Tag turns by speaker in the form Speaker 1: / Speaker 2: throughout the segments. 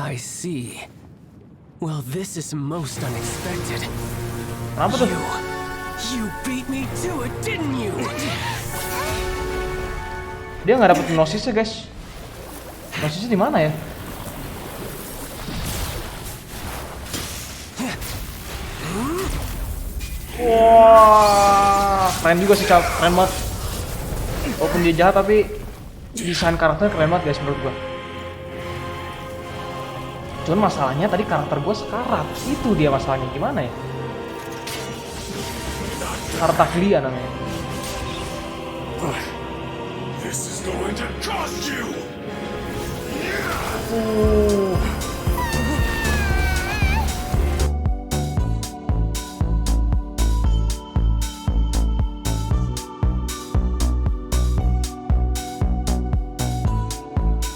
Speaker 1: I see. Well, this is most unexpected.
Speaker 2: Kenapa tuh?
Speaker 1: You beat me to it, didn't you?
Speaker 2: Dia nggak dapet gnosisnya, guys. Gnosisnya di mana ya? Wah, keren juga sih, keren banget. Walaupun dia jahat tapi desain karakter keren banget, guys, menurut gua. Cuman masalahnya tadi karakter gua sekarat. Itu dia masalahnya, gimana ya? Tartaglia namanya.
Speaker 3: This is going to cost you.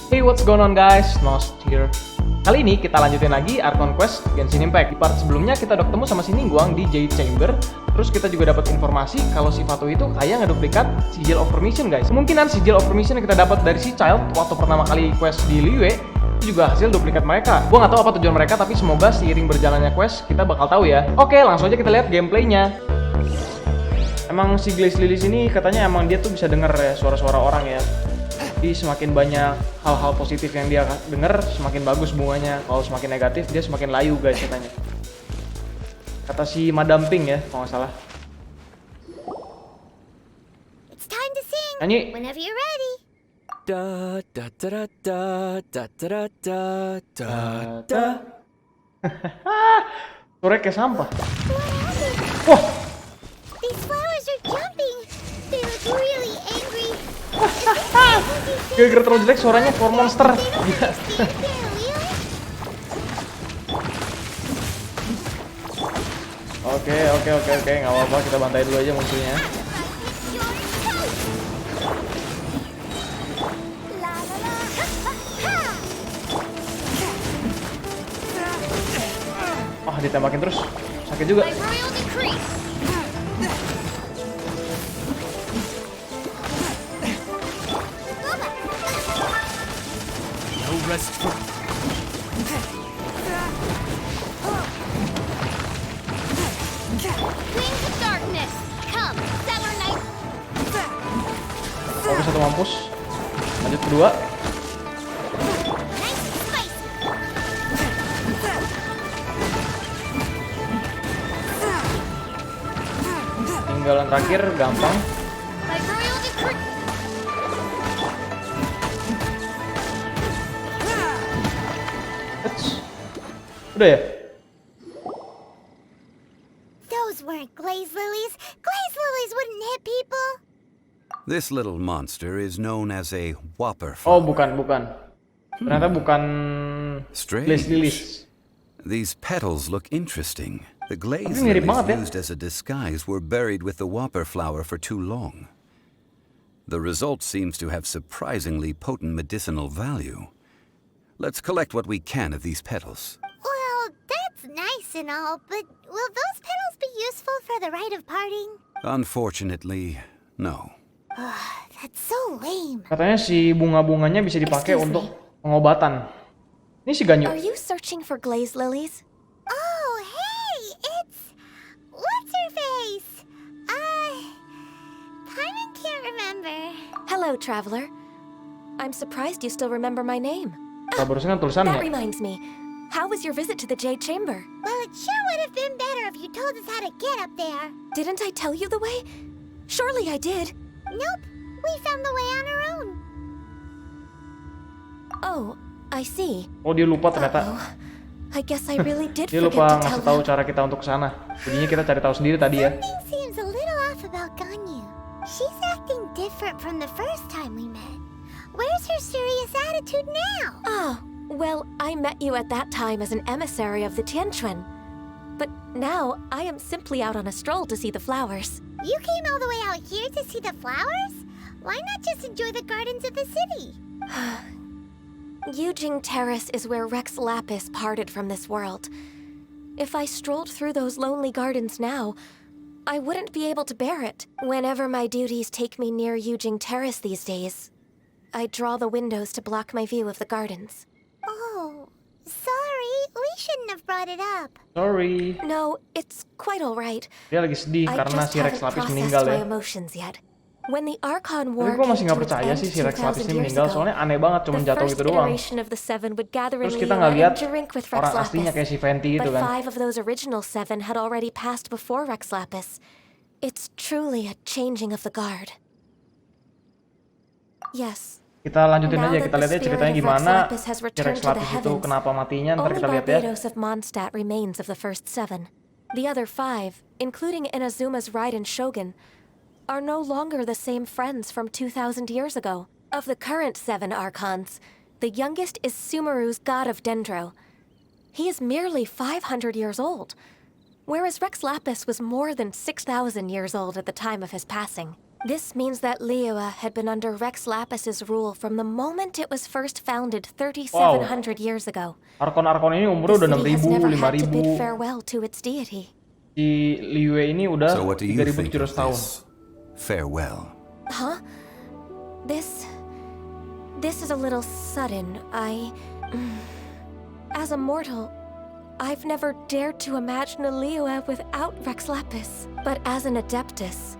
Speaker 2: Hey, what's going on guys? Nost here. Kali ini kita lanjutin lagi Archon Quest Genshin Impact. Di part sebelumnya kita udah ketemu sama si Ningguang di Jade Chamber. Terus kita juga dapat informasi kalau si Fatui itu kayak ngeduplikat Sigil of Permission, guys. Kemungkinan Sigil of Permission yang kita dapat dari si Child waktu pertama kali quest di liyue itu juga hasil duplikat mereka. Gua nggak tahu apa tujuan mereka, tapi semoga seiring berjalannya quest kita bakal tahu ya. Oke, langsung aja kita lihat gameplaynya. Emang si Glaze Lilis ini katanya emang dia tuh bisa denger ya suara-suara orang ya. Jadi semakin banyak hal-hal positif yang dia denger, semakin bagus bunganya. Kalau semakin negatif, dia semakin layu, guys, katanya. Kata si Madam Pink ya, kalau nggak salah.
Speaker 4: It's time to sing.
Speaker 2: Nyanyi.
Speaker 4: Whenever you're ready.
Speaker 1: Da da da da da da da da da.
Speaker 2: Suara kayak sampah.
Speaker 4: What happened?
Speaker 2: Wah,
Speaker 4: These flowers are jumping. They look really angry.
Speaker 2: gara-gara terlalu jelek suaranya for monster.
Speaker 4: They don't understand there, Liyue.
Speaker 2: Oke, nggak apa-apa, kita bantai dulu aja musuhnya.
Speaker 4: La la la. Ha, ha.
Speaker 2: Wah, ditembakin terus, sakit juga.
Speaker 4: My royal decree.
Speaker 1: No rest for.
Speaker 4: Wings of darkness. Come, Stellar Knight.
Speaker 2: Oke, satu mampus. Lanjut kedua.
Speaker 4: Nice and spicy.
Speaker 2: Tinggalan terakhir gampang.
Speaker 4: My royal decree.
Speaker 2: Udah ya?
Speaker 4: Those weren't glaze lilies. Glaze lilies wouldn't hit people.
Speaker 5: This little monster is known as a whopper
Speaker 2: Oh,
Speaker 5: flower.
Speaker 2: bukan. Ternyata bukan
Speaker 5: Strange.
Speaker 2: Glaze Lilis.
Speaker 5: These petals look interesting. The glaze
Speaker 2: Tapi mirip
Speaker 5: lilies
Speaker 2: banget ya.
Speaker 5: used as a disguise were buried with the whopper flower for too long. The result seems to have surprisingly potent medicinal value. Let's collect what we can of these petals.
Speaker 4: Well, that's nice and all, but will those petals be useful for the rite of parting?
Speaker 5: Unfortunately, no.
Speaker 4: That's so lame.
Speaker 2: Katanya si bunga-bunganya bisa dipakai
Speaker 6: Excuse
Speaker 2: untuk
Speaker 6: me.
Speaker 2: pengobatan. Ini si Ganyu.
Speaker 6: Are you searching for glaze lilies?
Speaker 4: Oh, hey, it's... What's her face? Paimon can't remember.
Speaker 6: Hello, traveler. I'm surprised you still remember my name.
Speaker 2: Barusan kan
Speaker 6: That
Speaker 2: tulisannya.
Speaker 6: reminds me. How was your visit to the Jade Chamber?
Speaker 4: Well, it sure would have been better if you told us how to get up there.
Speaker 6: Didn't I tell you the way? Surely I did.
Speaker 4: Nope, we found the way on our own.
Speaker 6: Oh, I see.
Speaker 2: Oh, dia lupa ternyata.
Speaker 6: Uh-oh. I guess I really did
Speaker 2: Dia
Speaker 6: forget
Speaker 2: lupa
Speaker 6: to
Speaker 2: ngasih
Speaker 6: tell
Speaker 2: tahu
Speaker 6: you.
Speaker 2: cara kita untuk kesana. Jadinya kita cari tahu sendiri tadi ya.
Speaker 4: Something seems a little off about Ganyu. She's acting different from the first time we met. Where's her serious attitude now?
Speaker 6: Oh, well, I met you at that time as an emissary of the Tianquan. But now, I am simply out on a stroll to see the flowers.
Speaker 4: You came all the way out here to see the flowers? Why not just enjoy the gardens of the city?
Speaker 6: Yujing Terrace is where Rex Lapis parted from this world. If I strolled through those lonely gardens now, I wouldn't be able to bear it. Whenever my duties take me near Yujing Terrace these days, I draw the windows to block my view of the gardens.
Speaker 4: Oh, so shouldn't have brought it up.
Speaker 2: Sorry.
Speaker 6: No, it's quite all right.
Speaker 2: Dia lagi sedih
Speaker 6: I
Speaker 2: karena
Speaker 6: just
Speaker 2: si Rex
Speaker 6: haven't
Speaker 2: Lapis
Speaker 6: processed
Speaker 2: meninggal
Speaker 6: my
Speaker 2: ya.
Speaker 6: emotions yet. When the Archon
Speaker 2: Tapi
Speaker 6: War
Speaker 2: gue masih
Speaker 6: came
Speaker 2: nggak
Speaker 6: to its
Speaker 2: percaya
Speaker 6: end
Speaker 2: sih si Rex Lapis
Speaker 6: 2,000
Speaker 2: ini
Speaker 6: years
Speaker 2: meninggal,
Speaker 6: ago,
Speaker 2: soalnya aneh banget cuma
Speaker 6: the
Speaker 2: jatuh
Speaker 6: first
Speaker 2: gitu doang.
Speaker 6: iteration of the Seven would gather in
Speaker 2: Terus kita
Speaker 6: liyue
Speaker 2: nggak lihat
Speaker 6: and drink with Rex
Speaker 2: orang aslinya kayak
Speaker 6: Lapis.
Speaker 2: si Venti gitu
Speaker 6: But
Speaker 2: kan.
Speaker 6: 5 of those original 7 had already passed before Rex Lapis. It's truly a changing of the guard. Yes.
Speaker 2: Kita lanjutin
Speaker 6: Now
Speaker 2: aja,
Speaker 6: that
Speaker 2: kita
Speaker 6: the
Speaker 2: lihat ya
Speaker 6: spirit
Speaker 2: ceritanya
Speaker 6: of Rex
Speaker 2: gimana
Speaker 6: Lapis has
Speaker 2: si Rex
Speaker 6: returned to the
Speaker 2: Lapis itu
Speaker 6: heavens,
Speaker 2: kenapa matinya, ntar
Speaker 6: only
Speaker 2: kita lihat ya.
Speaker 6: Barbados of Mondstadt remains of the first 7. The other 5, including Inazuma's Raiden Shogun, are no longer the same friends from 2,000 years ago. Of the current 7 Archons, the youngest is Sumeru's god of Dendro. He is merely 500 years old, whereas Rex Lapis was more than 6,000 years old at the time of his passing. This means that liyue had been under Rex Lapis's rule from the moment it was first founded 3,700 years ago.
Speaker 2: Archon ini
Speaker 6: The
Speaker 2: umurnya udah
Speaker 6: city has
Speaker 2: 6.000,
Speaker 6: never had to bid
Speaker 2: 5.000.
Speaker 6: farewell to its deity.
Speaker 2: Si Liyue ini udah
Speaker 5: So what do you think
Speaker 2: 3.700
Speaker 5: of
Speaker 2: tahun.
Speaker 5: this? Farewell.
Speaker 6: Huh? This is a little sudden. As a mortal, I've never dared to imagine a liyue without Rex Lapis. But as an adeptus,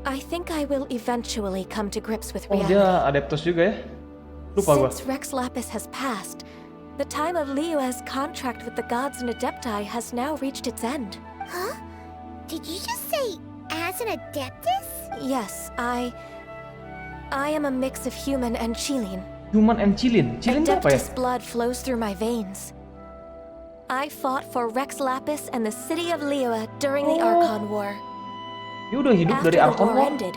Speaker 6: I think I will eventually come to grips with
Speaker 2: Oh
Speaker 6: reality.
Speaker 2: dia Adeptus juga ya? Lupa gua.
Speaker 6: Since Rex Lapis has passed, the time of liyue's contract with the gods and adepti has now reached its end.
Speaker 4: Huh? Did you just say as an adeptus?
Speaker 6: Yes, I am a mix of human and Chilean.
Speaker 2: Human and Chilin. Chilin itu apa ya?
Speaker 6: Adeptus blood flows through my veins. I fought for Rex Lapis and the city of Liyue during the Archon War.
Speaker 2: Dia udah hidup
Speaker 6: After
Speaker 2: dari
Speaker 6: the
Speaker 2: Archon
Speaker 6: war
Speaker 2: War.
Speaker 6: ended,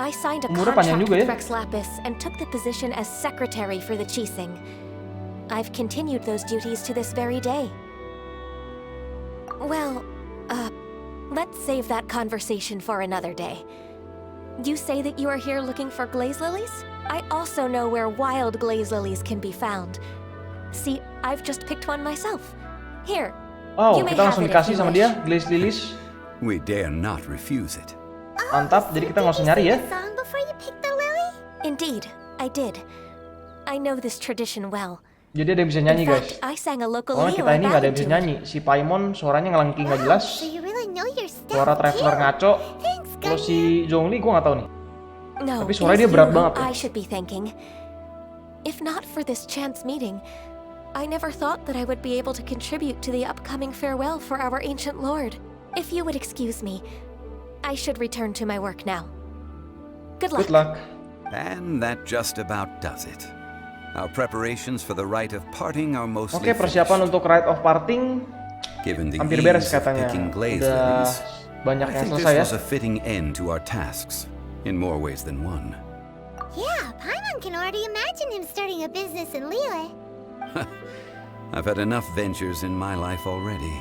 Speaker 6: I signed a
Speaker 2: Umurnya panjang
Speaker 6: contract
Speaker 2: juga
Speaker 6: with
Speaker 2: ya.
Speaker 6: Rex Lapis and took the position as secretary for the Qixing. I've continued those duties to this very day. Well, let's save that conversation for another day. You say that you are here looking for glaze lilies? I also know where wild glaze lilies can be found. See, I've just picked one myself. Here,
Speaker 2: Wow,
Speaker 6: you may
Speaker 2: kita
Speaker 6: have
Speaker 2: langsung
Speaker 6: it if
Speaker 2: dikasih
Speaker 6: you
Speaker 2: sama
Speaker 6: wish.
Speaker 2: dia, Glaze Lilies.
Speaker 5: We dare not refuse it.
Speaker 2: Mantap, jadi kita nggak usah nyari ya.
Speaker 4: Did you sing a song before you picked the lily?
Speaker 6: Indeed, I did. I know this tradition well.
Speaker 2: Jadi ada yang bisa nyanyi
Speaker 6: In
Speaker 2: guys.
Speaker 6: fact, I sang a local
Speaker 2: Soalnya
Speaker 6: liyue
Speaker 2: kita ini nggak ada yang
Speaker 6: ballad
Speaker 2: bisa
Speaker 6: to it.
Speaker 2: nyanyi. Si Paimon suaranya ngelengking nggak jelas.
Speaker 4: So you really know your stuff.
Speaker 2: Suara Traveler
Speaker 4: too.
Speaker 2: ngaco.
Speaker 4: Thanks,
Speaker 2: Kalau
Speaker 4: Ganyu.
Speaker 2: si Zhongli gue nggak tahu nih.
Speaker 6: No,
Speaker 2: Tapi
Speaker 6: it
Speaker 2: suaranya
Speaker 6: is
Speaker 2: dia berat
Speaker 6: you who
Speaker 2: banget ya.
Speaker 6: I should be thanking. If not for this chance meeting, I never thought that I would be able to contribute to the upcoming farewell for our ancient lord. If you would excuse me, I should return to my work now. Good luck.
Speaker 2: Good luck.
Speaker 5: And that just about does it. Our preparations for the rite of parting are mostly
Speaker 2: Oke, persiapan untuk Rite of Parting
Speaker 5: finished. Given the
Speaker 2: hampir beres
Speaker 5: ease of
Speaker 2: katanya.
Speaker 5: picking glaze
Speaker 2: Udah
Speaker 5: lilies,
Speaker 2: banyak
Speaker 5: I
Speaker 2: yang
Speaker 5: think
Speaker 2: selesai ya.
Speaker 5: this was a fitting end to our tasks, in more ways than one.
Speaker 4: Yeah, Paimon can already imagine him starting a business in Liyue.
Speaker 5: I've had enough ventures in my life already.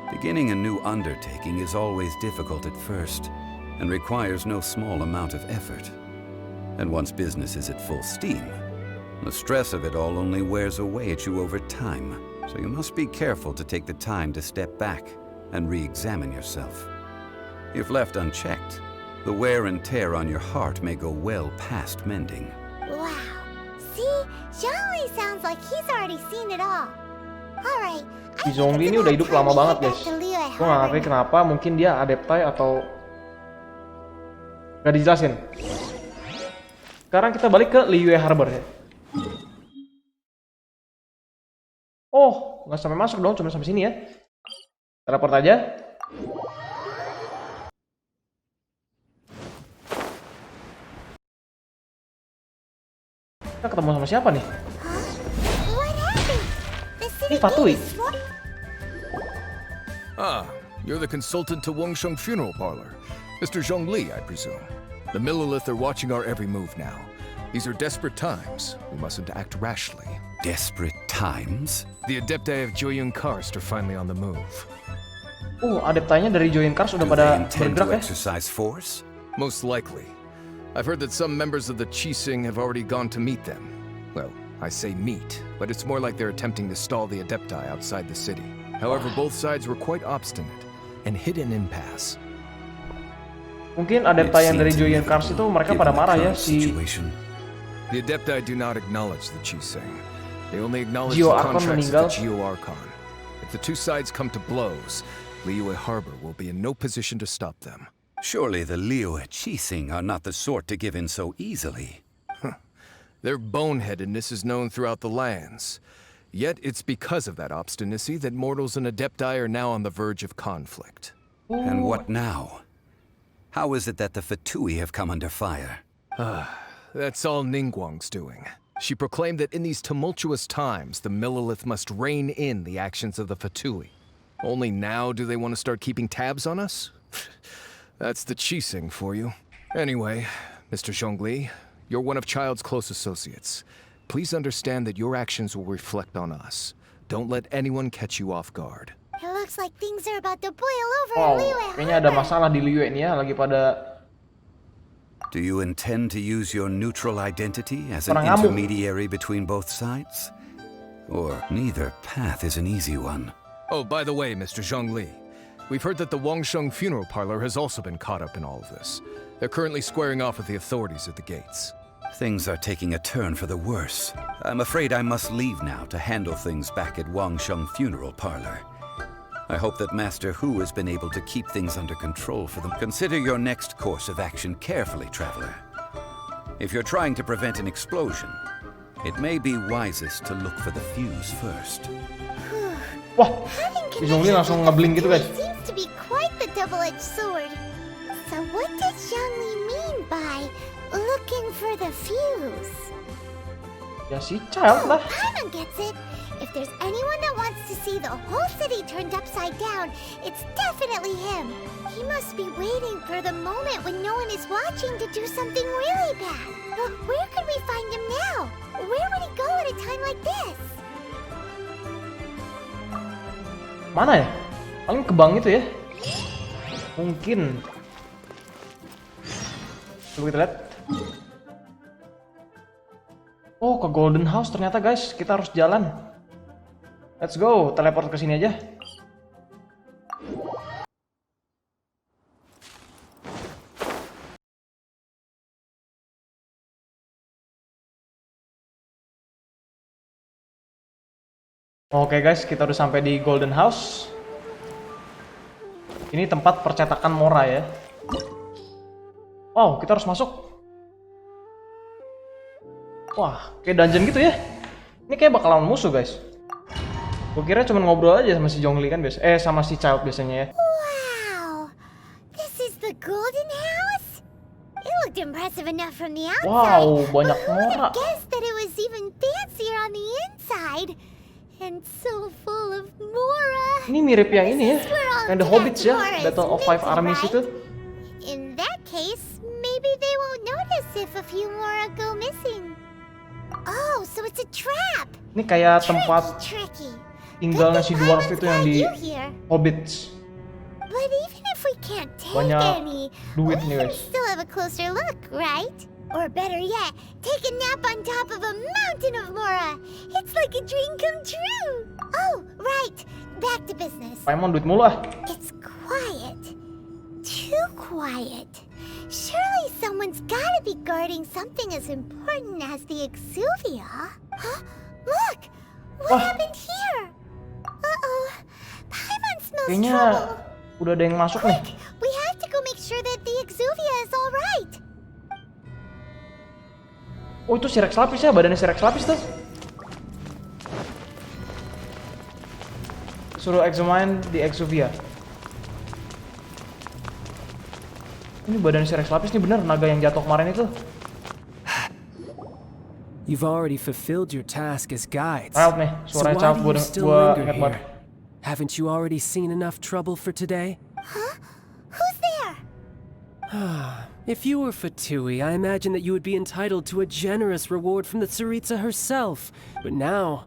Speaker 5: Beginning a new undertaking is always difficult at first, and requires no small amount of effort. And once business is at full steam, the stress of it all only wears away at you over time, so you must be careful to take the time to step back and re-examine yourself. If left unchecked, the wear and tear on your heart may go well past mending.
Speaker 4: Wow. See? Zhongli sounds like he's already seen it all. Alright.
Speaker 2: Si Zhongli ini udah hidup lama banget guys. Gue nggak ngerti kenapa, mungkin dia adeptai atau nggak dijelasin. Sekarang kita balik ke Liyue Harbor ya. Oh, nggak sampai masuk dong, cuma sampai sini ya. Teleport aja. Kita ketemu sama siapa nih?
Speaker 4: What happened? The city
Speaker 2: Ini Fatui.
Speaker 4: gate is swarming.
Speaker 3: Ah, you're the consultant to Wangsheng Funeral Parlor. Mr. Zhongli, I presume. The Millilith are watching our every move now. These are desperate times. We mustn't act rashly.
Speaker 5: Desperate times?
Speaker 3: The Adepti of Joyun Karst are finally on the move.
Speaker 2: Adeptanya dari Join Cars udah
Speaker 5: Do
Speaker 2: pada
Speaker 5: they intend
Speaker 2: bergerak
Speaker 5: to
Speaker 2: ya?
Speaker 5: exercise force?
Speaker 3: Most likely. I've heard that some members of the Qixing have already gone to meet them. Well, I say meet, but it's more like they're attempting to stall the Adepti outside the city. However, both sides were quite obstinate and hit an impasse.
Speaker 2: Mungkin adeptai yang dari Join Cars itu mereka pada marah ya si
Speaker 5: Situation.
Speaker 3: The Adepti do not acknowledge the Qixing. They only acknowledge
Speaker 2: Geo
Speaker 3: the
Speaker 2: Archon
Speaker 3: contracts of
Speaker 2: meninggal.
Speaker 3: the Geo Archon. If the two sides come to blows, Liyue Harbor will be in no position to stop them.
Speaker 5: Surely the liyue are not the sort to give in so easily.
Speaker 3: Their boneheadedness is known throughout the lands. Yet it's because of that obstinacy that mortals and adepti are now on the verge of conflict.
Speaker 5: And what now? How is it that the Fatui have come under fire?
Speaker 3: That's all Ningguang's doing. She proclaimed that in these tumultuous times, the Millelith must rein in the actions of the Fatui. Only now do they want to start keeping tabs on us? That's the Qixing for you. Anyway, Mr. Zhongli, you're one of Child's close associates. Please understand that your actions will reflect on us. Don't let anyone catch you off guard.
Speaker 4: It looks like things are about to boil over
Speaker 2: Wow,
Speaker 4: in Liyue
Speaker 2: kayaknya ada
Speaker 4: Harbor.
Speaker 2: masalah di Liyue ini ya, lagi pada
Speaker 5: Do you intend to use your neutral identity as an
Speaker 2: Orang ngamuk.
Speaker 5: intermediary between both sides? Or neither path is an easy one?
Speaker 3: Oh, by the way, Mr. Zhongli, we've heard that the Wangsheng funeral parlor has also been caught up in all of this. They're currently squaring off with the authorities at the gates.
Speaker 5: Things are taking a turn for the worse. I'm afraid I must leave now to handle things back at Wangsheng funeral parlor. I hope that Master Hu has been able to keep things under control for them. Consider your next course of action carefully, traveler. If you're trying to prevent an explosion, it may be wisest to look for the fuse first.
Speaker 2: wah,
Speaker 4: Having
Speaker 2: si Zhongli langsung ngeblink gitu guys.
Speaker 4: seems to be quite the double-edged sword. So what does Zhongli mean by looking for the fuse?
Speaker 2: Ya si Child lah.
Speaker 4: Paimon gets it. If there's anyone that wants to see the whole city turned upside down, it's definitely him. He must be waiting for the moment when no one is watching to do something really bad. But where could we find him now? Where would he go at a time like this?
Speaker 2: Mana ya? Paling ke bank itu ya. Mungkin. Coba kita lihat. Oh, ke Golden House ternyata guys. Kita harus jalan. Let's go, teleport ke sini aja. Oke guys, kita udah sampai di Golden House. Ini tempat percetakan Mora ya. Wow, kita harus masuk. Wah, kayak dungeon gitu ya. Ini kayak bakal lawan musuh guys. Gue kira cuma ngobrol aja sama si Zhongli kan biasa. Sama si Child biasanya ya.
Speaker 4: Wow, this is the Golden House? It looked impressive enough from the outside.
Speaker 2: Wow, banyak
Speaker 4: but who would
Speaker 2: Mora.
Speaker 4: have guessed that it was even fancier on the inside? And so full of Mora.
Speaker 2: Ini mirip yang ini ya.
Speaker 4: This is where all
Speaker 2: Yang The
Speaker 4: Dad's
Speaker 2: Hobbits ya.
Speaker 4: Mora is
Speaker 2: Battle of Five
Speaker 4: minted,
Speaker 2: Armies
Speaker 4: right?
Speaker 2: itu.
Speaker 4: In that case, maybe they won't notice if a few Mora go missing. Oh, so it's a trap.
Speaker 2: Ini kayak tempat
Speaker 4: Tricky.
Speaker 2: tinggalnya si dwarf
Speaker 4: Paimon's
Speaker 2: itu yang
Speaker 4: got
Speaker 2: di
Speaker 4: you here.
Speaker 2: Hobbits.
Speaker 4: But even if we can't take
Speaker 2: Banyak
Speaker 4: any,
Speaker 2: duit
Speaker 4: we
Speaker 2: nih
Speaker 4: can
Speaker 2: guys.
Speaker 4: still have a closer look, right? Or better yet, take a nap on top of a mountain of Mora. It's like a dream come true. Oh, right. Back to business.
Speaker 2: Paimon duit mulu ah.
Speaker 4: It's quiet. Too quiet. Surely someone's gotta be guarding something as important as the Exuvia. Huh? Look! What
Speaker 2: Wah.
Speaker 4: happened here? Uh-oh. Paimon smells
Speaker 2: Kayaknya
Speaker 4: trouble.
Speaker 2: udah ada yang masuk nih.
Speaker 4: Quick! We have to go make sure that the Exuvia is all right.
Speaker 2: Oh itu si Rex lapis ya, badannya si Rex lapis tuh. Suruh examine di Exuvia. Ini badan si Rex lapis nih bener, naga yang jatuh kemarin itu.
Speaker 1: You've already fulfilled your task as guides.
Speaker 2: Child nih,
Speaker 1: So
Speaker 2: suaranya
Speaker 1: why
Speaker 2: Child
Speaker 1: do
Speaker 2: gua
Speaker 1: you still
Speaker 2: gua
Speaker 1: linger
Speaker 2: ingat banget.
Speaker 1: here? Haven't you already seen enough trouble for today?
Speaker 4: Huh? Who's there?
Speaker 1: If you were Fatui, I imagine that you would be entitled to a generous reward from the Cerita herself. But now,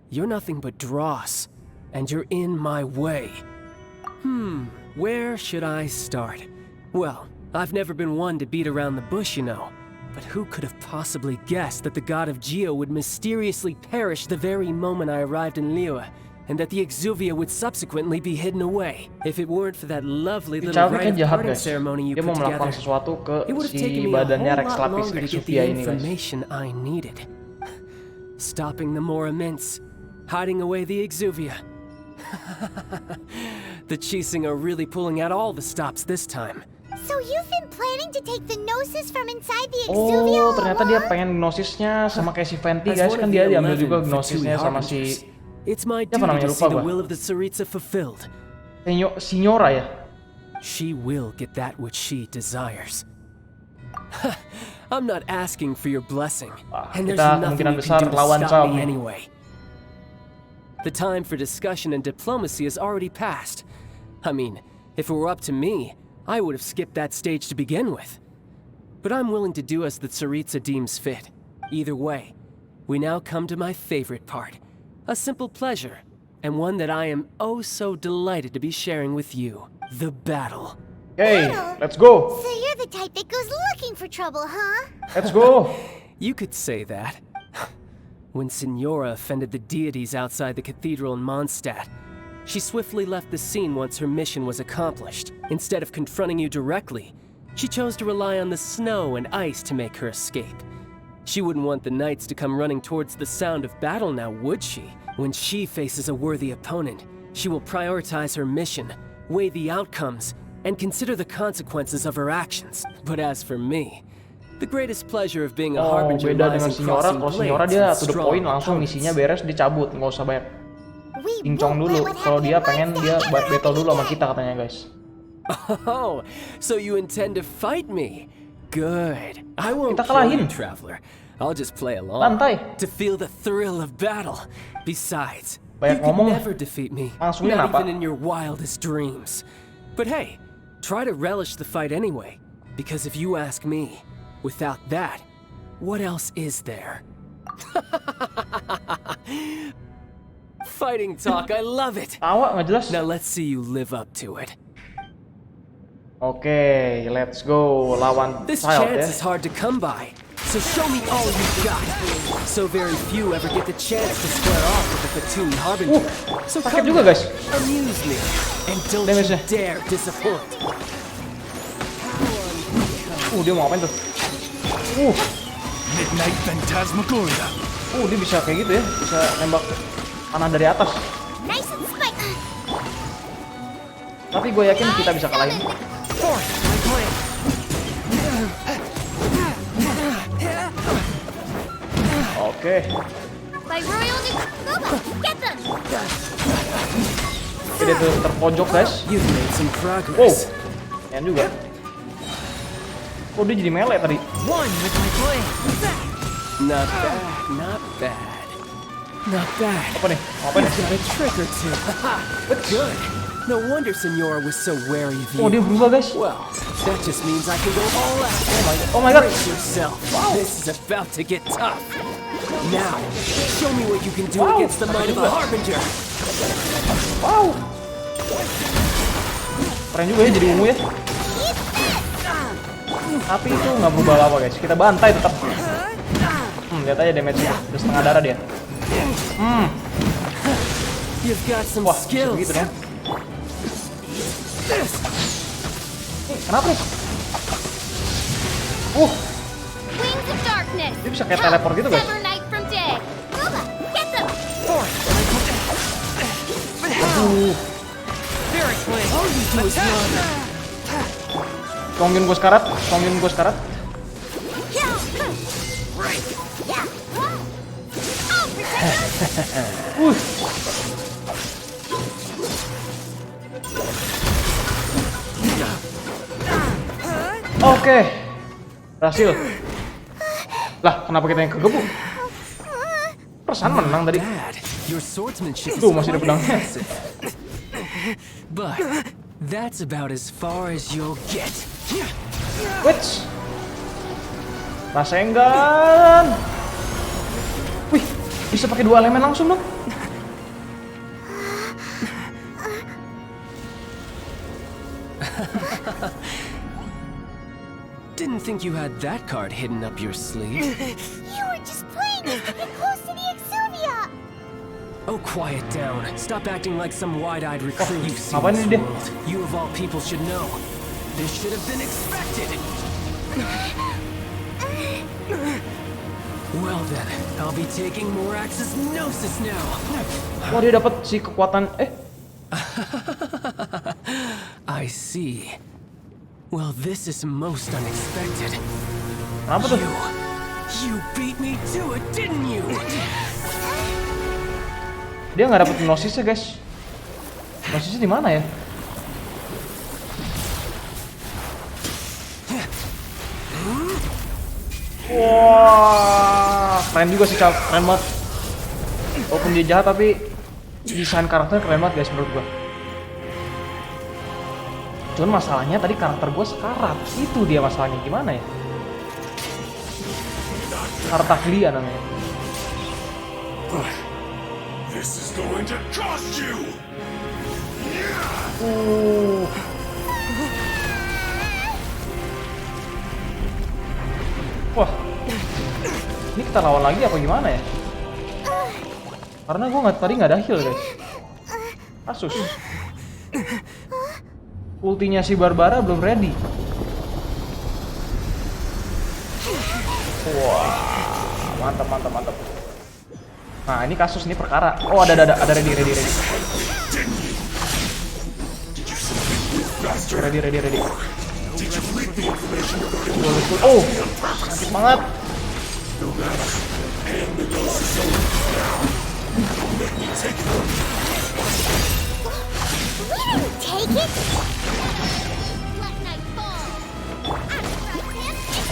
Speaker 1: you're nothing but dross, and you're in my way. Where should I start? Well, I've never been one to beat around the bush, you know. But who could have possibly guessed that the god of Geo would mysteriously perish the very moment I arrived in Liyue, and that the Exuvia would subsequently be hidden away? If it weren't for that lovely
Speaker 2: Si
Speaker 1: little
Speaker 2: Child
Speaker 1: rite
Speaker 2: kan
Speaker 1: of
Speaker 2: jahat
Speaker 1: parting
Speaker 2: guys.
Speaker 1: ceremony you
Speaker 2: Dia mau
Speaker 1: put
Speaker 2: melakukan
Speaker 1: together,
Speaker 2: sesuatu ke
Speaker 1: it would have
Speaker 2: si
Speaker 1: taken me a
Speaker 2: badannya
Speaker 1: whole
Speaker 2: Rex
Speaker 1: lot
Speaker 2: lapis
Speaker 1: longer to get the
Speaker 2: Exuvia ini guys.
Speaker 1: information I needed. Stopping the Mora mints, hiding away the Exuvia. The Chising are really pulling out all the stops this time.
Speaker 4: So you've been planning to take the gnosis from inside the Exuvia
Speaker 2: Oh,
Speaker 4: all
Speaker 2: ternyata dia
Speaker 4: along?
Speaker 2: pengen gnosisnya sama kayak si Venti
Speaker 1: As
Speaker 2: guys,
Speaker 1: one
Speaker 2: kan
Speaker 1: of
Speaker 2: dia
Speaker 1: the
Speaker 2: diambil juga
Speaker 1: 11
Speaker 2: gnosisnya
Speaker 1: Fatui
Speaker 2: sama
Speaker 1: Harbingers,
Speaker 2: si
Speaker 1: it's my
Speaker 2: Siapa
Speaker 1: duty
Speaker 2: namanya?
Speaker 1: to
Speaker 2: Lupa
Speaker 1: see the
Speaker 2: gua.
Speaker 1: will of the Cerita fulfilled.
Speaker 2: Signora ya.
Speaker 1: She will get that which she desires. I'm not asking for your blessing, and there's
Speaker 2: kita
Speaker 1: nothing
Speaker 2: kemungkinan
Speaker 1: you
Speaker 2: besar
Speaker 1: can do to
Speaker 2: lawan
Speaker 1: stop me
Speaker 2: Sam.
Speaker 1: anyway. The time for discussion and diplomacy has already passed. I mean, if it were up to me, I would have skipped that stage to begin with. But I'm willing to do as the Cerita deems fit. Either way, we now come to my favorite part. A simple pleasure, and one that I am oh so delighted to be sharing with you. The battle.
Speaker 2: Okay, let's go.
Speaker 4: So you're the type that goes looking for trouble, huh?
Speaker 2: Let's go.
Speaker 1: You could say that. When Signora offended the deities outside the cathedral in Mondstadt, she swiftly left the scene once her mission was accomplished. Instead of confronting you directly, she chose to rely on the snow and ice to make her escape. She wouldn't want the knights to come running towards the sound of battle now, would she? When she faces a worthy opponent, she will prioritize her mission, weigh the outcomes, and consider the consequences of her actions. But as for me, the greatest pleasure of being a
Speaker 2: Oh,
Speaker 1: harbinger
Speaker 2: beda
Speaker 1: lies
Speaker 2: dengan
Speaker 1: in
Speaker 2: Signora.
Speaker 1: crossing
Speaker 2: Kalau Signora
Speaker 1: blades
Speaker 2: dia
Speaker 1: with
Speaker 2: to the
Speaker 1: strong
Speaker 2: point, langsung
Speaker 1: opponents.
Speaker 2: misinya beres, dicabut, nggak usah banyak
Speaker 4: We
Speaker 2: pincong
Speaker 4: won't
Speaker 2: dulu.
Speaker 4: let what
Speaker 2: Kalau dia
Speaker 4: happened
Speaker 2: pengen
Speaker 4: once
Speaker 2: dia
Speaker 4: that ever
Speaker 2: battle dulu
Speaker 4: happen
Speaker 2: sama
Speaker 4: again.
Speaker 2: kita katanya guys.
Speaker 1: Oh, so you intend to fight me? Good. I won't
Speaker 2: Kita
Speaker 1: kill
Speaker 2: kalahin.
Speaker 1: you, traveler. I'll just play along.
Speaker 2: Santai.
Speaker 1: To feel the thrill of battle. Besides,
Speaker 2: Banyak
Speaker 1: you could
Speaker 2: ngomong.
Speaker 1: never defeat me.
Speaker 2: Langsungnya
Speaker 1: Not
Speaker 2: kenapa?
Speaker 1: even in your wildest dreams. But hey, try to relish the fight anyway. Because if you ask me, without that, what else is there? Fighting talk, I love it.
Speaker 2: Tawa nggak jelas.
Speaker 1: Now let's see you live up to it.
Speaker 2: Oke, let's go lawan
Speaker 1: This
Speaker 2: Child ya.
Speaker 1: chance is hard to come by, so show me all you got. So very few ever get the chance to square off with the Fatui Harbinger. So
Speaker 2: sakit
Speaker 1: come
Speaker 2: juga
Speaker 1: here,
Speaker 2: guys.
Speaker 1: amuse me, and don't
Speaker 2: Damage-nya.
Speaker 1: you dare disappoint.
Speaker 2: Dia mau ngapain tuh?
Speaker 3: Midnight Phantasmagoria.
Speaker 2: Dia bisa kayak gitu ya, bisa nembak panah dari atas.
Speaker 4: Nice and spiky.
Speaker 2: Tapi gue yakin kita bisa kalahin. Oke,
Speaker 4: By royal Boba, get them!
Speaker 2: dia tuh terpojok guys.
Speaker 1: You've made some
Speaker 2: Wow,
Speaker 1: progress.
Speaker 2: yang juga. Dia jadi melee tadi.
Speaker 1: Not bad, not bad. Not bad.
Speaker 2: Apa nih? Apa nih?
Speaker 1: Got a trick or two. Good. No wonder Signora was so wary of you.
Speaker 2: Dia berubah guys.
Speaker 1: Well, that just means I can go all out.
Speaker 2: Oh my god.
Speaker 1: Brace yourself. This is about to get tough. Now, show me what you can do
Speaker 2: Wow.
Speaker 1: against the might of a Harbinger.
Speaker 2: Wow. Keren juga ya jadi ungu ya. Tapi itu nggak berubah apa guys. Kita bantai tetap. Lihat aja damage-nya. Udah setengah darah dia.
Speaker 1: You've got some
Speaker 2: Wah,
Speaker 1: skills.
Speaker 2: begitu dong. Kenapa nih?
Speaker 4: Wings of darkness!
Speaker 2: Dia bisa kayak teleport gitu guys.
Speaker 4: Sever night from day! Boba, get them!
Speaker 1: All you do is run.
Speaker 2: Tongin gue sekarat, tongin gue sekarat. Oke, berhasil. Lah, kenapa kita yang kegebuk? Perasaan menang tadi.
Speaker 1: Bad. Your swordsmanship is
Speaker 2: Tuh, masih ada
Speaker 1: quite
Speaker 2: pedangnya.
Speaker 1: impressive. But that's about as far as you'll get.
Speaker 2: Wits. Rasengan. Wih, bisa pakai 2 elemen langsung dong.
Speaker 1: Didn't think you had that card hidden up your sleeve.
Speaker 4: You were just playing us to get close to the Exuvia!
Speaker 1: Oh, quiet down. Stop acting like some wide-eyed recruit. You've seen
Speaker 2: ngapain
Speaker 1: this
Speaker 2: ini dia?
Speaker 1: world. You of all people should know. This should have been expected. Well then, I'll be taking Morax's Gnosis now.
Speaker 2: Wah, dia dapat si kekuatan
Speaker 1: I see. Well, this is most unexpected.
Speaker 2: Kenapa tuh?
Speaker 1: You beat me to it, didn't you?
Speaker 2: Dia nggak dapet gnosisnya, guys. Gnosisnya di mana ya? Wah, keren juga sih, Cal. Keren banget. Walaupun dia jahat, tapi desain karakter keren banget, guys, menurut gua. Cuman masalahnya tadi karakter gua sekarat. Itu dia masalahnya, gimana ya? Tartaglia namanya.
Speaker 7: This is going to cost you.
Speaker 2: Wah, ini kita lawan lagi apa gimana ya? Karena gue tadi nggak ada heal, guys. Asus. Ultinya si Barbara belum ready. Wah, mantap, mantap, mantap. Nah, ini kasus, ini perkara. Oh, ada ready. Ready. Oh, sakit banget.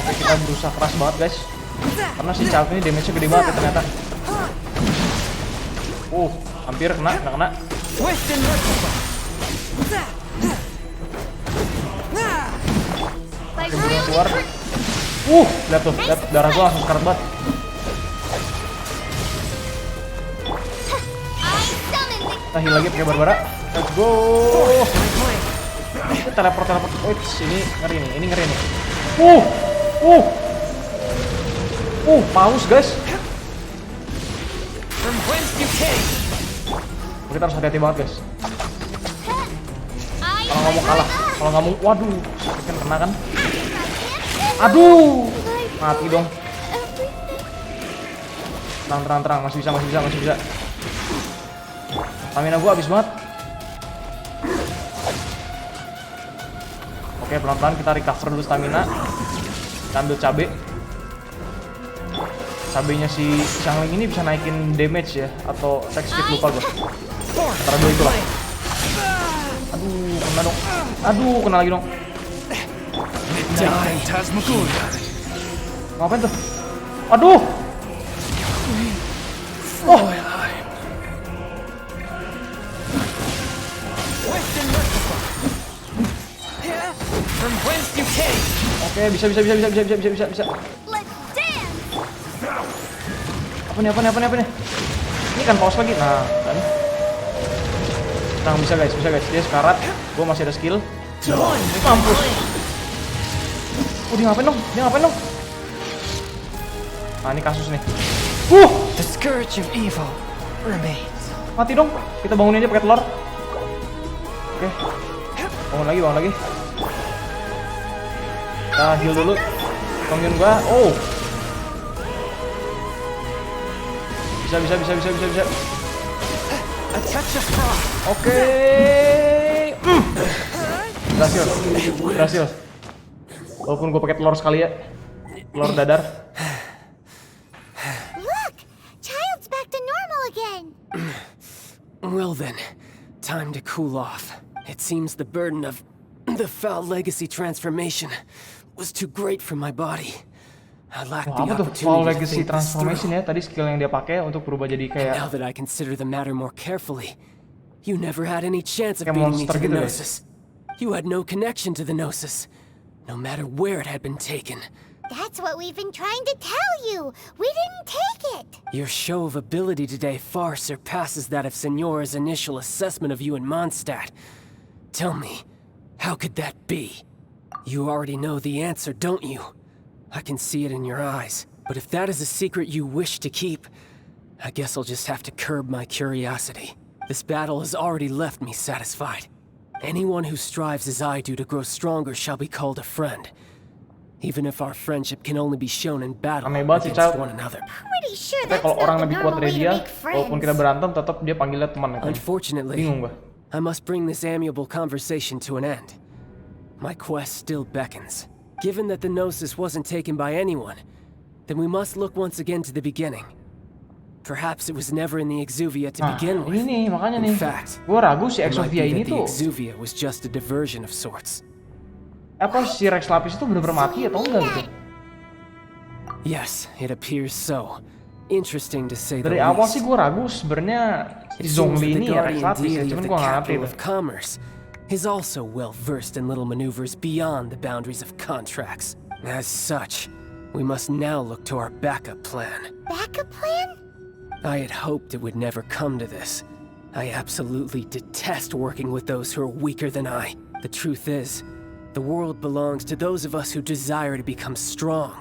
Speaker 2: Oke, kita berusaha keras banget, guys. Karena si child ini damage-nya gede banget ya ternyata. Hampir kena. Keluar. Lihat tuh, darah gua langsung sekarat banget. Kita heal lagi pakai Barbara. Let's go. Ini teleport. Ini ngeri nih. Paus, guys. Kita harus hati-hati banget, guys. Kalau nggak mau kalah, kalau nggak mau, waduh, sakit kan, kena kan? Aduh, mati dong. Terang, masih bisa. Stamina gua habis banget. Oke, pelan-pelan kita recover dulu stamina. Kita ambil cabe. Cabenya si Xiangling ini bisa naikin damage ya, atau attack speed, lupa gua. Antara dua itulah. Aduh, kena dong. Kena lagi dong. Ngapain tuh? Aduh. Oke, bisa. Apa nih? Ini kan pause lagi. Nah, kan. Tenang, bisa guys. Dia sekarat. Gua masih ada skill. Mampus. Dia ngapain dong? Nah, ini kasus nih.
Speaker 1: The scourge of evil remains.
Speaker 2: Mati dong. Kita bangunin aja pakai telur. Oke. Bangun lagi. Kita heal dulu. Bangunin gua. Bisa. Oke. Berhasil. Walaupun gue pakai telur sekali ya. Telur dadar.
Speaker 4: Look! Child's back to normal again!
Speaker 1: Well then, time to cool off. It seems the burden of the foul legacy transformation was too great for my body. I lacked the
Speaker 2: Apa tuh foul
Speaker 1: opportunity to
Speaker 2: legacy
Speaker 1: think this
Speaker 2: transformation
Speaker 1: through.
Speaker 2: ya? Tadi skill yang dia pakai untuk berubah jadi kayak
Speaker 1: Now that I consider the matter more carefully, you never had any chance of
Speaker 2: kayak
Speaker 1: beating me
Speaker 2: monster
Speaker 1: to the
Speaker 2: gitu guys.
Speaker 1: Gnosis. You had no connection to the Gnosis, no matter where it had been taken.
Speaker 4: That's what we've been trying to tell you! We didn't take it!
Speaker 1: Your show of ability today far surpasses that of Signora's initial assessment of you in Mondstadt. Tell me, how could that be? You already know the answer, don't you? I can see it in your eyes. But if that is a secret you wish to keep, I guess I'll just have to curb my curiosity. This battle has already left me satisfied. Anyone who strives as I do to grow stronger shall be called a friend. Even if our friendship can only be shown in battle
Speaker 2: Aneh banget sih,
Speaker 1: against
Speaker 2: Child.
Speaker 1: one another.
Speaker 4: Pretty sure
Speaker 2: Kayak
Speaker 4: that's
Speaker 2: kalau orang
Speaker 4: not the
Speaker 2: lebih kuat
Speaker 4: normal
Speaker 2: dari
Speaker 4: way to
Speaker 2: dia,
Speaker 4: make friends.
Speaker 2: walaupun kita berantem tetap dia panggilnya teman ya kan?
Speaker 1: Unfortunately,
Speaker 2: Bingung gua.
Speaker 1: I must bring this amiable conversation to an end. My quest still beckons. Given that the Gnosis wasn't taken by anyone, then we must look once again to the beginning. Perhaps it was never in the Exuvia to begin with.
Speaker 2: Ini makanya
Speaker 1: In
Speaker 2: nih.
Speaker 1: fact,
Speaker 2: Gue ragu si
Speaker 1: it might
Speaker 2: Exuvia
Speaker 1: be
Speaker 2: ini
Speaker 1: that the
Speaker 2: tuh
Speaker 1: Exuvia was just a diversion of sorts.
Speaker 2: apa si Rex Lapis itu bener-bener mati atau enggak gitu?
Speaker 1: Yes, it appears so. Interesting to say the
Speaker 2: Dari awal sih
Speaker 1: least.
Speaker 2: gue ragu sebenarnya si
Speaker 1: It seems
Speaker 2: Zhongli
Speaker 1: that the
Speaker 2: ini ya Rex
Speaker 1: guardian
Speaker 2: Lapis ya,
Speaker 1: deity
Speaker 2: cuman
Speaker 1: of the
Speaker 2: gue nggak ngerti
Speaker 1: capital
Speaker 2: tuh.
Speaker 1: of commerce is also well versed in little maneuvers beyond the boundaries of contracts. As such, we must now look to our backup plan.
Speaker 4: Backup plan?
Speaker 1: I had hoped it would never come to this. I absolutely detest working with those who are weaker than I. The truth is, the world belongs to those of us who desire to become strong.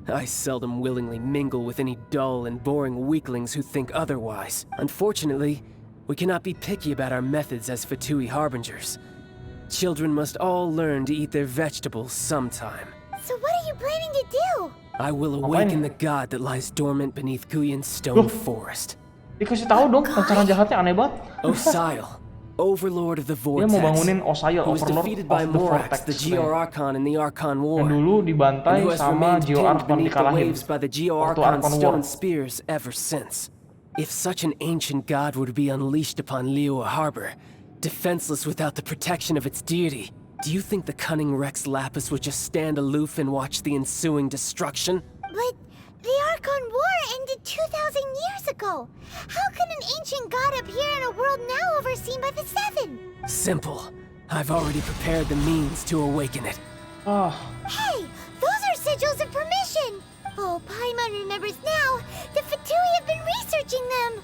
Speaker 1: I seldom willingly mingle with any dull and boring weaklings who think otherwise. Unfortunately, we cannot be picky about our methods as Fatui Harbingers. Children must all learn to eat their vegetables sometime.
Speaker 4: So what are you planning to do?
Speaker 1: I will awaken the god that lies dormant beneath Guyon's stone forest.
Speaker 2: Dikasih tahu dong rencana jahatnya aneh banget.
Speaker 1: Osail, Overlord of the
Speaker 2: Dia mau
Speaker 1: Vortex,
Speaker 2: bangunin Osail,
Speaker 1: who was
Speaker 2: Overlord
Speaker 1: defeated by
Speaker 2: of the
Speaker 1: Morax,
Speaker 2: Vortex.
Speaker 1: the Geo-Archon in the Archon
Speaker 2: Yang
Speaker 1: War,
Speaker 2: dulu
Speaker 1: and
Speaker 2: dibantai
Speaker 1: who has
Speaker 2: sama
Speaker 1: remained pinned
Speaker 2: Geo-Archon
Speaker 1: beneath the
Speaker 2: dikalahin
Speaker 1: waves by the
Speaker 2: waktu
Speaker 1: Geo-Archon
Speaker 2: Archon War.
Speaker 1: stone spears ever since. If such an ancient god were to be unleashed upon Liyue Harbor, defenseless without the protection of its deity, do you think the cunning Rex Lapis would just stand aloof and watch the ensuing destruction?
Speaker 4: But the Archon War ended 2,000 years ago. How can an ancient god appear in a world now overseen by the Seven?
Speaker 1: Simple. I've already prepared the means to awaken it.
Speaker 2: Ah,
Speaker 4: Hey, those are sigils of permission. Oh, Paimon remembers now. The Fatui have been researching them.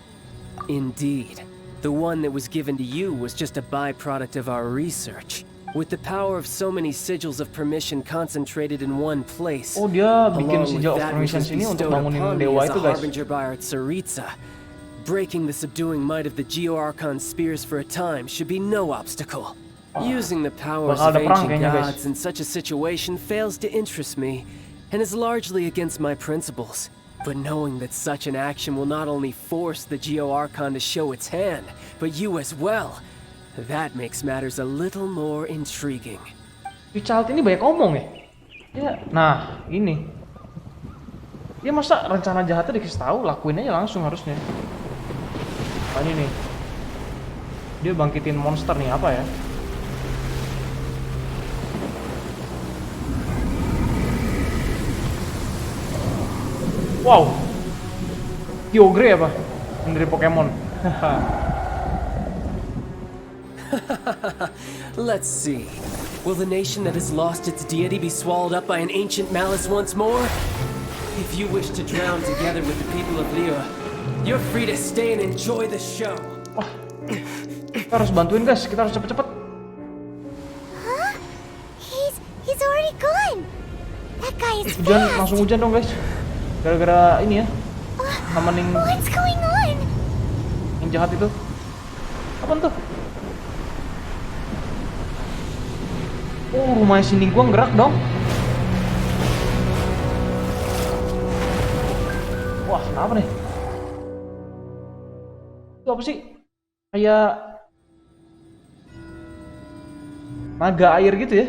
Speaker 1: Indeed. The one that was given to you was just a byproduct of our research. With the power of so many sigils of permission concentrated in one place,
Speaker 2: oh dia bikin
Speaker 1: along with
Speaker 2: Sigil of
Speaker 1: that which
Speaker 2: Permission
Speaker 1: was
Speaker 2: sini untuk
Speaker 1: bestowed
Speaker 2: bangunin
Speaker 1: upon me
Speaker 2: dewa
Speaker 1: as
Speaker 2: itu
Speaker 1: a
Speaker 2: guys.
Speaker 1: harbinger by our Cerita, breaking the subduing might of the Geo-Archon spears for a time should be no obstacle. Using the powers
Speaker 2: Bakal
Speaker 1: of
Speaker 2: ada perang
Speaker 1: ancient
Speaker 2: kayaknya, guys.
Speaker 1: gods in such a situation fails to interest me, and is largely against my principles. But knowing that such an action will not only force the Geo-Archon to show its hand, but you as well, that makes matters a little more intriguing.
Speaker 2: Si Child ini banyak ngomong ya. Ya, nah ini. Dia masa rencana jahatnya dikasih tahu, lakuin aja langsung harusnya. Nah, ini nih. Dia bangkitin monster nih, apa ya? Wow. Kyogre apa? Yang dari Pokemon.
Speaker 1: Let's see. Will the nation that has lost its deity be swallowed up by an ancient malice once more? If you wish to drown together with the people of Liyue, you're free to stay and enjoy the show.
Speaker 2: Wah. Kita harus bantuin guys, kita harus cepet-cepet.
Speaker 4: Huh? He's already gone. That guy is
Speaker 2: Hujan,
Speaker 4: fast.
Speaker 2: langsung hujan dong guys. Gara-gara ini ya. Nemenin
Speaker 4: What's going on?
Speaker 2: yang jahat itu. Apaan tuh? Oh, rumahnya sini gua gerak dong. Wah, apa nih? Itu apa sih? Kayak naga air gitu ya?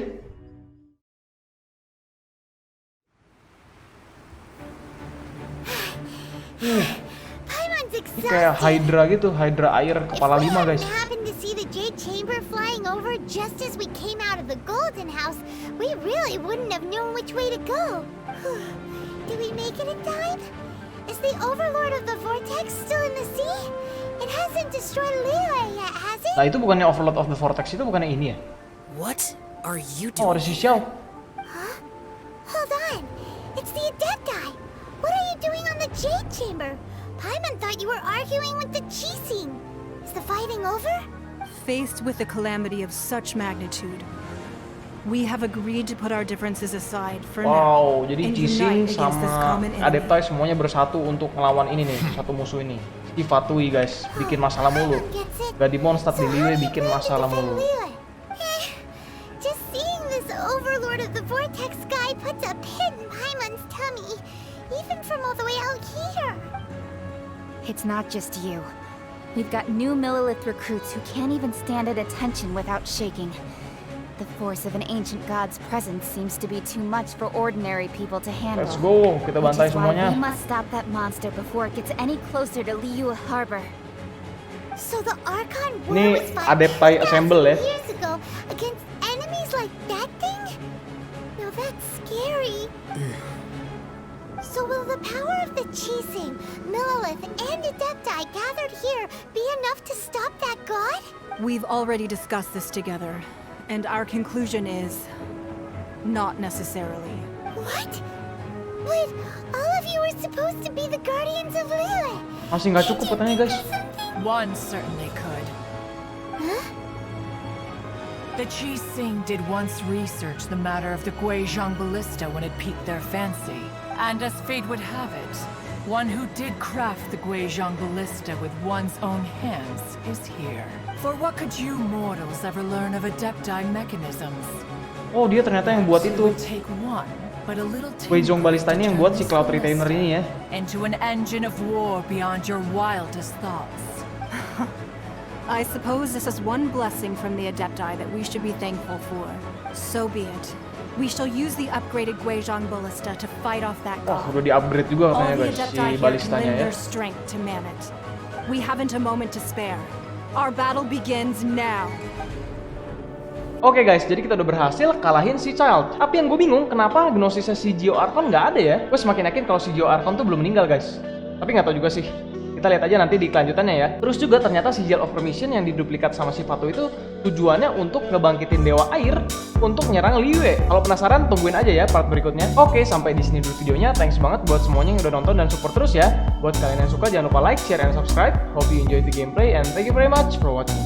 Speaker 4: Paimon's
Speaker 2: Ini
Speaker 4: exhausted.
Speaker 2: kayak Hydra gitu, Hydra air kepala 5 guys.
Speaker 4: If we happened to see the Jade Chamber flying over just as we came out of the Golden House, we really wouldn't have known which way to go. Did we make it in time? Is the Overlord of the Vortex still in the sea? It hasn't destroyed Liyue yet, has it?
Speaker 2: Nah itu bukannya Overlord of the Vortex, itu bukannya ini ya?
Speaker 1: What are you
Speaker 2: Oh ada
Speaker 1: doing?
Speaker 2: si Xiao.
Speaker 4: Huh? Hold on. It's the Adepti. What are you doing on the Jade Chamber? Paimon thought you were arguing with the Qixing. Is the fighting over?
Speaker 8: Faced with a calamity of such magnitude, we have agreed to put our differences aside for now
Speaker 2: Wow, jadi
Speaker 8: and
Speaker 2: Qixing
Speaker 8: unite against this
Speaker 2: sama
Speaker 8: common enemy.
Speaker 2: Adepti semuanya bersatu untuk ngelawan ini nih, satu musuh ini. Si Fatui guys, bikin masalah mulu.
Speaker 4: Paimon gets it.
Speaker 2: Gak dimonster
Speaker 4: So
Speaker 2: di
Speaker 4: how
Speaker 2: Liyue
Speaker 4: do you
Speaker 2: bikin
Speaker 4: plan to
Speaker 2: masalah
Speaker 4: defend
Speaker 2: mulu.
Speaker 4: Liyue? Just seeing this Overlord of the Vortex guy puts a pit in Paimon's tummy, even from all the way out here.
Speaker 9: It's not just you. We've got new Millelith recruits who can't even stand at attention without shaking. The force of an ancient god's presence seems to be too much for ordinary people to handle.
Speaker 2: Let's go, kita bantai
Speaker 9: Which is why
Speaker 2: semuanya.
Speaker 9: we must stop that monster before it gets any closer to Liyue Harbor.
Speaker 4: So the Archon war
Speaker 2: Ini
Speaker 4: was fought
Speaker 2: Adeptai Assemble ya.
Speaker 4: years ago against enemies like that thing? Now that's scary. So will the power of the Chising, Millelith, and Adepti gathered here be enough to stop that god?
Speaker 8: We've already discussed this together, and our conclusion is not necessarily.
Speaker 4: What? But all of you are supposed to be the guardians of Liyue.
Speaker 2: Masih nggak cukup katanya guys.
Speaker 10: One certainly could.
Speaker 4: Huh?
Speaker 10: The Chising did once research the matter of the Guizhong ballista when it piqued their fancy. And as fate would have it, one who did craft the Guizhong ballista with one's own hands is here. For what could you mortals ever learn of Adepti mechanisms?
Speaker 2: Oh, dia ternyata yang buat
Speaker 10: It
Speaker 2: itu.
Speaker 10: would take one, but a little
Speaker 2: Guizhong ballista ini yang buat si Cloud Retainer ini ya.
Speaker 10: into an engine of war beyond your wildest thoughts.
Speaker 8: I suppose this is one blessing from the Adepti that we should be thankful for. So be it. We shall use the upgraded Guizhong ballista to fight off that
Speaker 2: Wah,
Speaker 8: god.
Speaker 2: udah di-upgrade juga
Speaker 8: All
Speaker 2: katanya
Speaker 8: the
Speaker 2: guys
Speaker 8: Adepti
Speaker 2: si
Speaker 8: here can
Speaker 2: balistanya
Speaker 8: lend
Speaker 2: ya.
Speaker 8: their strength to man it. We haven't a moment to spare. Our battle begins now.
Speaker 2: Oke guys, jadi kita udah berhasil kalahin si Child. Tapi yang gue bingung, kenapa gnosisnya si Sigil Archon nggak ada ya? Gue semakin yakin kalau si Sigil Archon tuh belum meninggal guys. Tapi nggak tahu juga sih. Kita lihat aja nanti di kelanjutannya ya. Terus juga ternyata Sigil of Permission yang diduplikat sama si Fatui itu tujuannya untuk ngebangkitin dewa air untuk nyerang liyue. Kalau penasaran, tungguin aja ya part berikutnya. Oke, sampai di sini dulu videonya. Thanks banget buat semuanya yang udah nonton dan support terus ya. Buat kalian yang suka, jangan lupa like, share, and subscribe. Hope you enjoy the gameplay and thank you very much for watching.